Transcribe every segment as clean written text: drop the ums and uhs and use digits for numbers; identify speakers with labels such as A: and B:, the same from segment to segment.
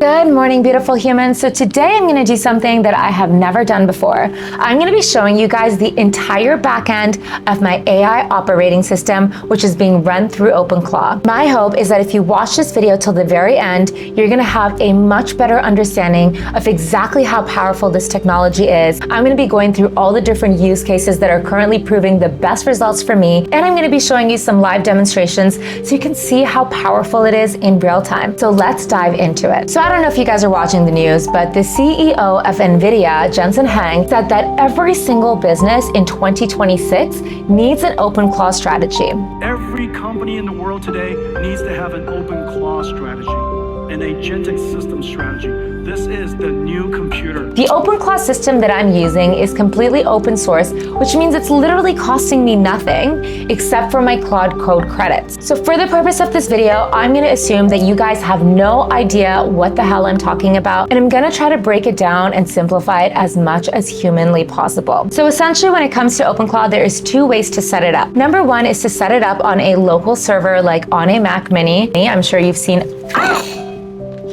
A: Good morning, beautiful humans. So today I'm gonna do something that I have never done before. I'm gonna be showing you guys the entire back end of my AI operating system, which is being run through OpenClaw. My hope is that if you watch this video till the very end, you're gonna have a much better understanding of exactly how powerful this technology is. I'm gonna be going through all the different use cases that are currently proving the best results for me, and I'm gonna be showing you some live demonstrations so you can see how powerful it is in real time. So let's dive into it. So I don't know if you guys are watching the news, but the CEO of NVIDIA, Jensen Huang, said that every single business in 2026 needs an OpenClaw strategy.
B: Every company in the world today needs to have an OpenClaw strategy, an agentic system strategy. This is the new computer.
A: The OpenClaw system that I'm using is completely open source, which means it's literally costing me nothing except for my Claude Code credits. So for the purpose of this video, I'm gonna assume that you guys have no idea what the hell I'm talking about, and I'm gonna try to break it down and simplify it as much as humanly possible. So essentially when it comes to OpenClaw, there is two ways to set it up. Number one is to set it up on a local server like on a Mac Mini. I'm sure you've seen,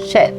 A: shit.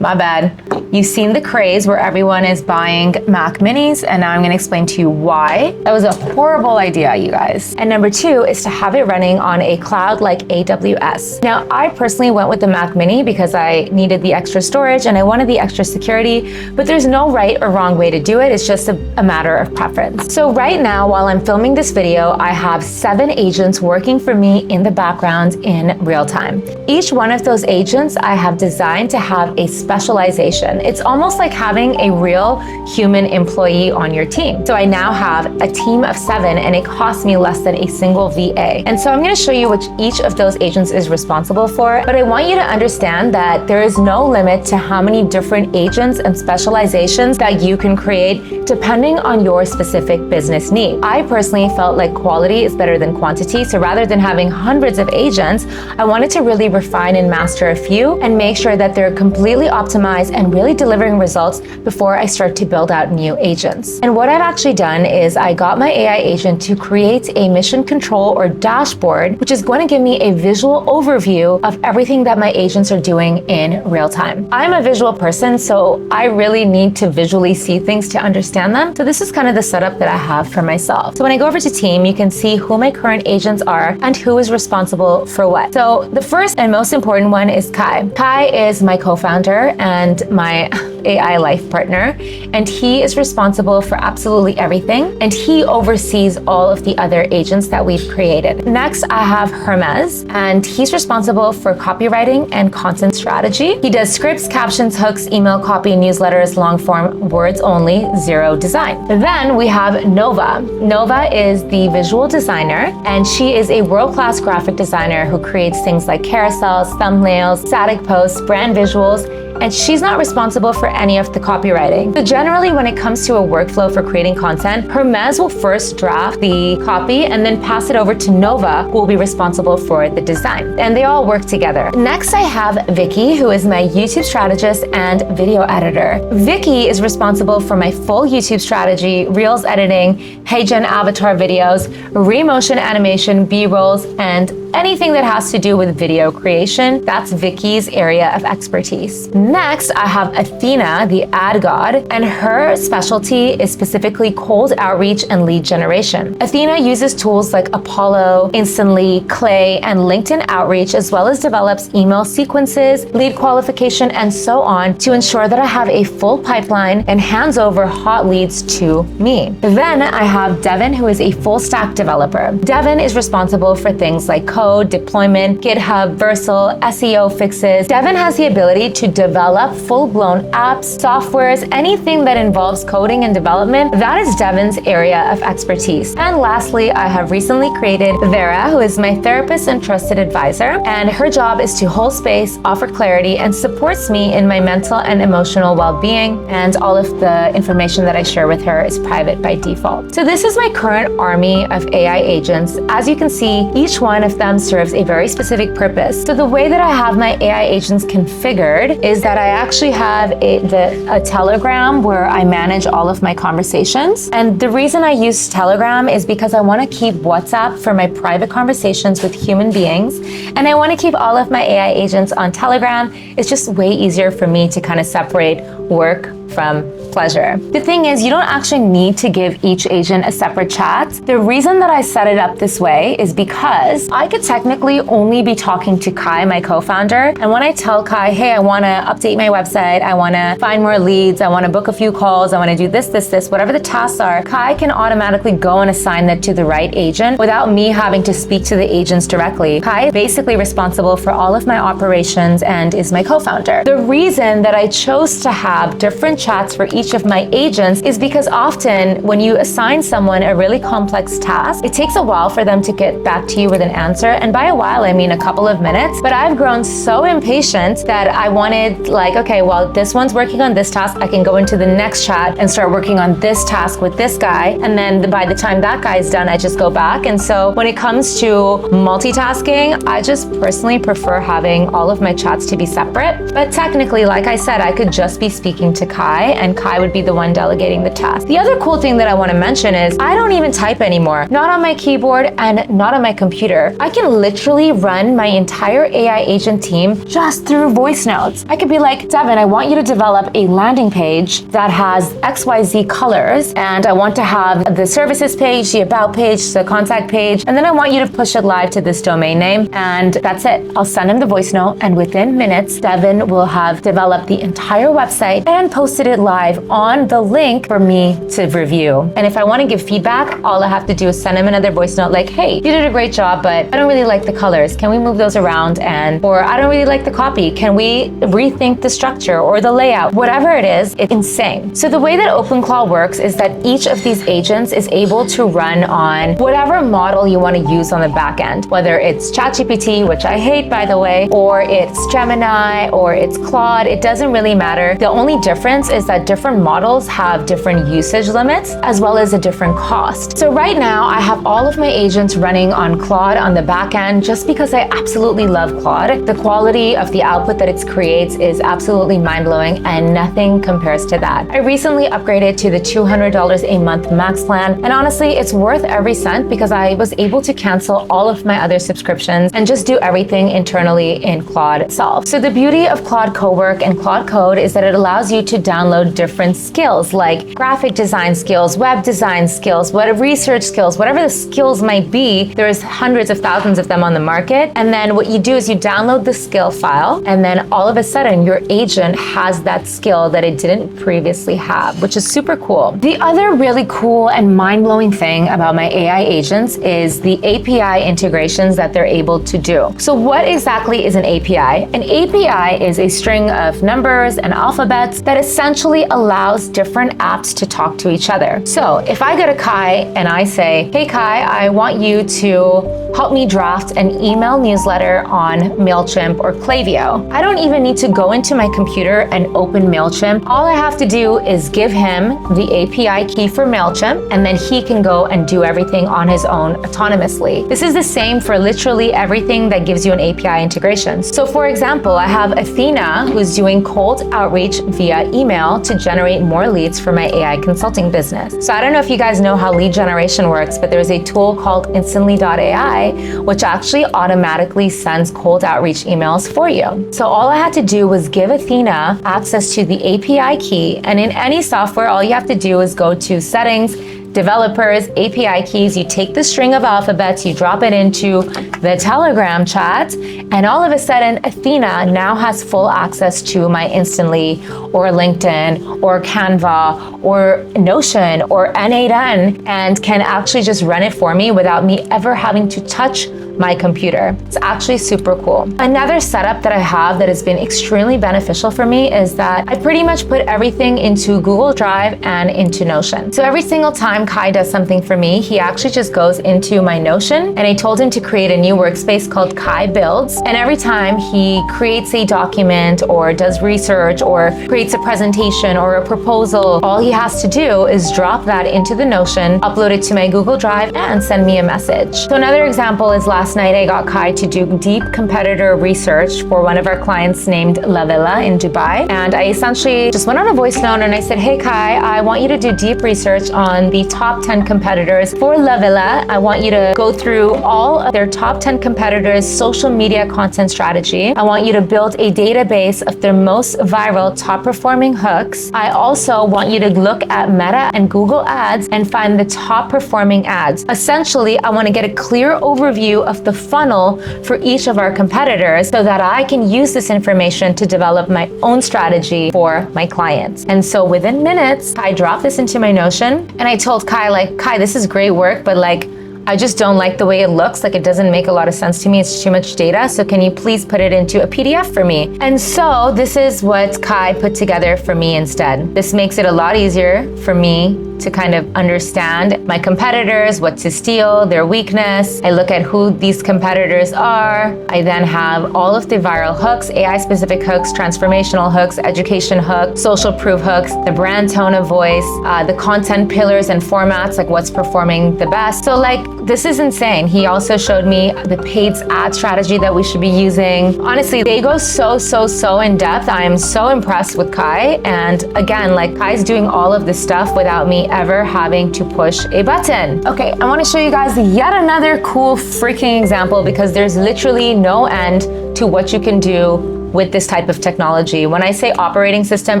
A: My bad. You've seen the craze where everyone is buying Mac Minis, and now I'm gonna explain to you why. That was a horrible idea, you guys. And number two is to have it running on a cloud like AWS. Now, I personally went with the Mac Mini because I needed the extra storage and I wanted the extra security, but there's no right or wrong way to do it. It's just a matter of preference. So right now, while I'm filming this video, I have 7 agents working for me in the background in real time. Each one of those agents I have designed to have a specialization. It's almost like having a real human employee on your team. So I now have a team of 7 and it costs me less than a single VA. And so I'm gonna show you which each of those agents is responsible for, but I want you to understand that there is no limit to how many different agents and specializations that you can create depending on your specific business need. I personally felt like quality is better than quantity, so rather than having hundreds of agents, I wanted to really refine and master a few and make sure that they're completely optimized and really delivering results before I start to build out new agents. And what I've actually done is I got my AI agent to create a mission control or dashboard, which is going to give me a visual overview of everything that my agents are doing in real time. I'm a visual person, so I really need to visually see things to understand them. So this is kind of the setup that I have for myself. So when I go over to team, you can see who my current agents are and who is responsible for what. So the first and most important one is Kai. Kai is my co-founder and my AI life partner, and he is responsible for absolutely everything, and he oversees all of the other agents that we've created. Next, I have Hermes, and he's responsible for copywriting and content strategy. He does scripts, captions, hooks, email copy, newsletters, long form, words only, zero design. Then we have Nova. Nova is the visual designer, and she is a world-class graphic designer who creates things like carousels, thumbnails, static posts, brand visuals, and she's not responsible for any of the copywriting. So generally, when it comes to a workflow for creating content, Hermes will first draft the copy and then pass it over to Nova, who will be responsible for the design. And they all work together. Next, I have Vicky, who is my YouTube strategist and video editor. Vicky is responsible for my full YouTube strategy, Reels editing, HeyGen avatar videos, remotion animation, B-rolls, and anything that has to do with video creation. That's Vicky's area of expertise. Next, I have Athena, the ad god, and her specialty is specifically cold outreach and lead generation. Athena uses tools like Apollo, Instantly, Clay, and LinkedIn outreach, as well as develops email sequences, lead qualification, and so on to ensure that I have a full pipeline and hands over hot leads to me. Then I have Devin, who is a full stack developer. Devin is responsible for things like code, deployment, GitHub, Versal, SEO fixes. Devin has the ability to develop full-blown apps, softwares, anything that involves coding and development. That is Devin's area of expertise. And lastly, I have recently created Vera, who is my therapist and trusted advisor, and her job is to hold space, offer clarity, and supports me in my mental and emotional well-being, and all of the information that I share with her is private by default. So this is my current army of AI agents. As you can see, each one of them serves a very specific purpose. So the way that I have my AI agents configured is that I actually have a Telegram where I manage all of my conversations. And the reason I use Telegram is because I want to keep WhatsApp for my private conversations with human beings. And I want to keep all of my AI agents on Telegram. It's just way easier for me to kind of separate work from pleasure. The thing is, you don't actually need to give each agent a separate chat. The reason that I set it up this way is because I could technically only be talking to Kai, my co-founder. And when I tell Kai, hey, I want to update my website, I want to find more leads, I want to book a few calls, I want to do this, whatever the tasks are, Kai can automatically go and assign that to the right agent without me having to speak to the agents directly. Kai is basically responsible for all of my operations and is my co-founder. The reason that I chose to have different chats for each of my agents is because often when you assign someone a really complex task, it takes a while for them to get back to you with an answer. And by a while, I mean a couple of minutes. But I've grown so impatient that I wanted like, okay, well, this one's working on this task. I can go into the next chat and start working on this task with this guy. And then by the time that guy's done, I just go back. And so when it comes to multitasking, I just personally prefer having all of my chats to be separate. But technically, like I said, I could just be speaking to Kai and Kai would be the one delegating the task. The other cool thing that I want to mention is I don't even type anymore, not on my keyboard and not on my computer. I can literally run my entire AI agent team just through voice notes. I could be like, Devin, I want you to develop a landing page that has XYZ colors, and I want to have the services page, the about page, the contact page, and then I want you to push it live to this domain name, and that's it. I'll send him the voice note, and within minutes, Devin will have developed the entire website and posted it live on the link for me to review. And if I want to give feedback, all I have to do is send him another voice note like, hey, you did a great job, but I don't really like the colors. Can we move those around? Or I don't really like the copy. Can we rethink the structure or the layout? Whatever it is, it's insane. So the way that OpenClaw works is that each of these agents is able to run on whatever model you want to use on the back end, whether it's ChatGPT, which I hate, by the way, or it's Gemini, or it's Claude. It doesn't really matter. The only difference is that different models have different usage limits as well as a different cost. So right now I have all of my agents running on Claude on the back end just because I absolutely love Claude. The quality of the output that it creates is absolutely mind-blowing and nothing compares to that. I recently upgraded to the $200 a month max plan, and honestly it's worth every cent because I was able to cancel all of my other subscriptions and just do everything internally in Claude itself. So the beauty of Claude Cowork and Claude Code is that it allows you to download different skills like graphic design skills, web design skills, research skills, whatever the skills might be. There's hundreds of thousands of them on the market. And then what you do is you download the skill file, and then all of a sudden your agent has that skill that it didn't previously have, which is super cool. The other really cool and mind-blowing thing about my AI agents is the API integrations that they're able to do. So what exactly is an API? An API is a string of numbers and alphabets that essentially allows different apps to talk to each other. So if I go to Kai and I say, hey Kai, I want you to help me draft an email newsletter on MailChimp or Klaviyo. I don't even need to go into my computer and open MailChimp. All I have to do is give him the API key for MailChimp, and then he can go and do everything on his own autonomously. This is the same for literally everything that gives you an API integration. So for example, I have Athena who's doing cold outreach via email to generate more leads for my AI consulting business. So I don't know if you guys know how lead generation works, but there's a tool called Instantly.ai, which actually automatically sends cold outreach emails for you. So all I had to do was give Athena access to the API key, and in any software, all you have to do is go to settings, developers, API keys, you take the string of alphabets, you drop it into the Telegram chat, and all of a sudden, Athena now has full access to my Instantly or LinkedIn or Canva or Notion or N8N and can actually just run it for me without me ever having to touch my computer. It's actually super cool. Another setup that I have that has been extremely beneficial for me is that I pretty much put everything into Google Drive and into Notion. So every single time Kai does something for me, he actually just goes into my Notion, and I told him to create a new workspace called Kai Builds. And every time he creates a document or does research or creates a presentation or a proposal, all he has to do is drop that into the Notion, upload it to my Google Drive, and send me a message. So another example is last last night I got Kai to do deep competitor research for one of our clients named La Villa in Dubai. And I essentially just went on a voice note and I said, hey Kai, I want you to do deep research on the top 10 competitors for La Villa. I want you to go through all of their top 10 competitors' social media content strategy. I want you to build a database of their most viral, top performing hooks. I also want you to look at Meta and Google Ads and find the top performing ads. Essentially, I want to get a clear overview of the funnel for each of our competitors so that I can use this information to develop my own strategy for my clients. And so within minutes, I dropped this into my Notion and I told Kai, like, Kai, this is great work, but like, I just don't like the way it looks. Like, it doesn't make a lot of sense to me. It's too much data. So can you please put it into a PDF for me? And so this is what Kai put together for me instead. This makes it a lot easier for me to kind of understand my competitors, what to steal, their weakness. I look at who these competitors are. I then have all of the viral hooks, AI-specific hooks, transformational hooks, education hooks, social proof hooks, the brand tone of voice, the content pillars and formats, like what's performing the best. So like, this is insane. He also showed me the paid ad strategy that we should be using. Honestly, they go so in depth. I am so impressed with Kai. And again, like, Kai's doing all of this stuff without me ever having to push a button. Okay, I want to show you guys yet another cool freaking example because there's literally no end to what you can do with this type of technology. When I say operating system,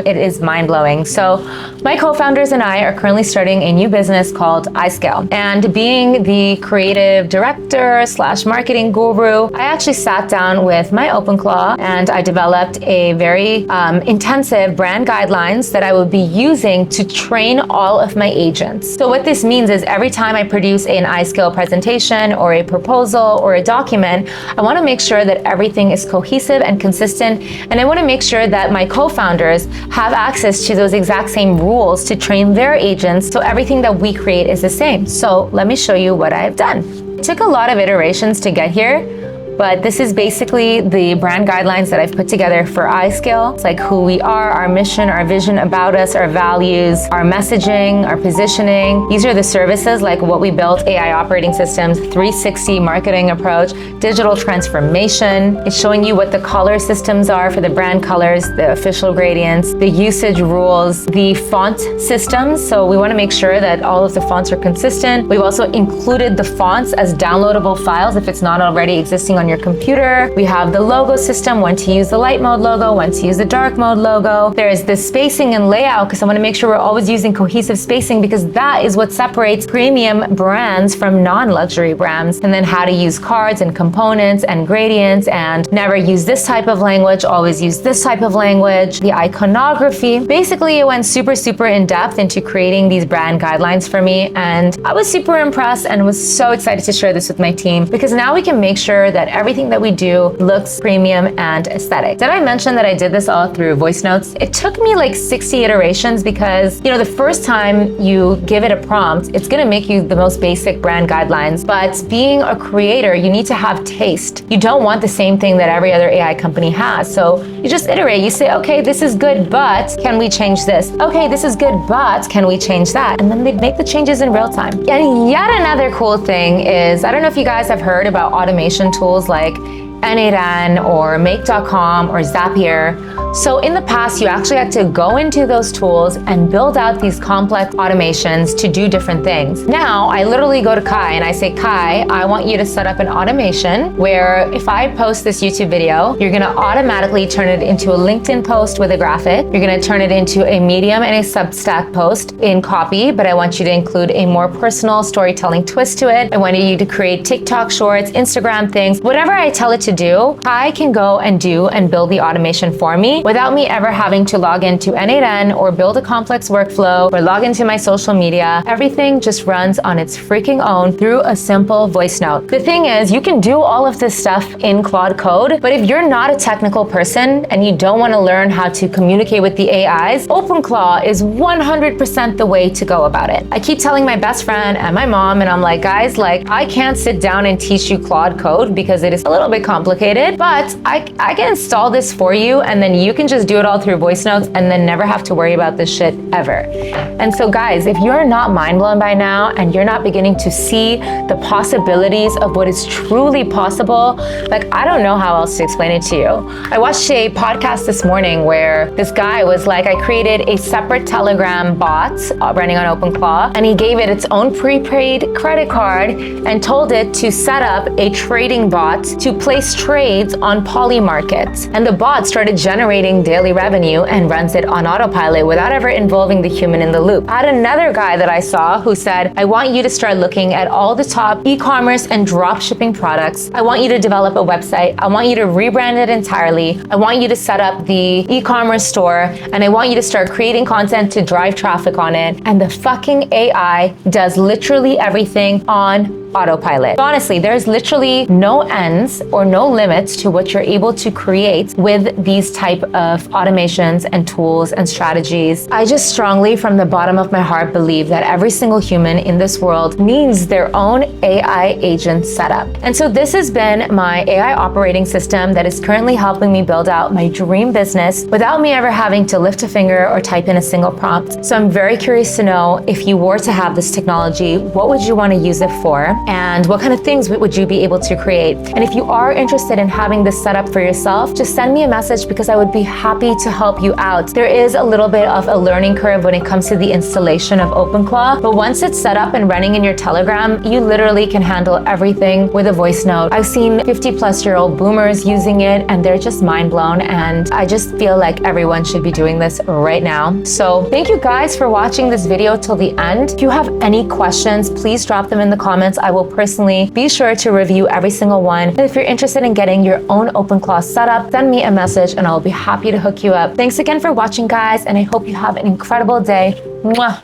A: it is mind-blowing. So my co-founders and I are currently starting a new business called iScale. And being the creative director / marketing guru, I actually sat down with my OpenClaw and I developed a very intensive brand guidelines that I will be using to train all of my agents. So what this means is every time I produce an iScale presentation or a proposal or a document, I want to make sure that everything is cohesive and consistent. And I want to make sure that my co-founders have access to those exact same rules to train their agents so everything that we create is the same. So let me show you what I've done. It took a lot of iterations to get here, but this is basically the brand guidelines that I've put together for iScale. It's like who we are, our mission, our vision about us, our values, our messaging, our positioning. These are the services, like what we built: AI operating systems, 360 marketing approach, digital transformation. It's showing you what the color systems are for the brand colors, the official gradients, the usage rules, the font systems. So we want to make sure that all of the fonts are consistent. We've also included the fonts as downloadable files if it's not already existing on your computer. We have the logo system, when to use the light mode logo, when to use the dark mode logo. There's the spacing and layout because I want to make sure we're always using cohesive spacing because that is what separates premium brands from non-luxury brands. And then how to use cards and components and gradients and never use this type of language, always use this type of language. The iconography. Basically, it went super in depth into creating these brand guidelines for me. And I was super impressed and was so excited to share this with my team because now we can make sure that everything that we do looks premium and aesthetic. Did I mention that I did this all through voice notes? It took me like 60 iterations because, you know, the first time you give it a prompt, it's gonna make you the most basic brand guidelines. But being a creator, you need to have taste. You don't want the same thing that every other AI company has. So you just iterate. You say, okay, this is good, but can we change this? Okay, this is good, but can we change that? And then they make the changes in real time. And yet another cool thing is, I don't know if you guys have heard about automation tools like N8N or Make.com or Zapier. So in the past, you actually had to go into those tools and build out these complex automations to do different things. Now, I literally go to Kai and I say, Kai, I want you to set up an automation where if I post this YouTube video, you're gonna automatically turn it into a LinkedIn post with a graphic. You're gonna turn it into a Medium and a Substack post in copy, but I want you to include a more personal storytelling twist to it. I want you to create TikTok shorts, Instagram things, whatever I tell it to do, Kai can go and do and build the automation for me without me ever having to log into N8N or build a complex workflow or log into my social media. Everything just runs on its freaking own through a simple voice note. The thing is, you can do all of this stuff in Claude Code, but if you're not a technical person and you don't want to learn how to communicate with the AIs, OpenClaw is 100% the way to go about it. I keep telling my best friend and my mom, and I'm like, guys, like, I can't sit down and teach you Claude Code because it is a little bit complicated. complicated, but I can install this for you, and then you can just do it all through voice notes and then never have to worry about this shit ever. And so guys, if you're not mind blown by now and you're not beginning to see the possibilities of what is truly possible, like, I don't know how else to explain it to you. I watched a podcast this morning where this guy was like, I created a separate Telegram bot running on OpenClaw, and he gave it its own prepaid credit card and told it to set up a trading bot to place trades on Poly Markets. And the bot started generating daily revenue and runs it on autopilot without ever involving the human in the loop. I had another guy that I saw who said, I want you to start looking at all the top e-commerce and drop shipping products. I want you to develop a website. I want you to rebrand it entirely. I want you to set up the e-commerce store, and I want you to start creating content to drive traffic on it. And the fucking AI does literally everything on autopilot. Honestly, there's literally no ends or no limits to what you're able to create with these type of automations and tools and strategies. I just strongly, from the bottom of my heart, believe that every single human in this world needs their own AI agent setup. And so this has been my AI operating system that is currently helping me build out my dream business without me ever having to lift a finger or type in a single prompt. So I'm very curious to know, if you were to have this technology, what would you want to use it for? And what kind of things would you be able to create? And if you are interested in having this set up for yourself, just send me a message, because I would be happy to help you out. There is a little bit of a learning curve when it comes to the installation of OpenClaw, but once it's set up and running in your Telegram, you literally can handle everything with a voice note. I've seen 50-plus-year-old boomers using it, and they're just mind blown, and I just feel like everyone should be doing this right now. So thank you guys for watching this video till the end. If you have any questions, please drop them in the comments. I will personally be sure to review every single one. And if you're interested in getting your own OpenClaw setup, send me a message and I'll be happy to hook you up. Thanks again for watching, guys, and I hope you have an incredible day. Mwah.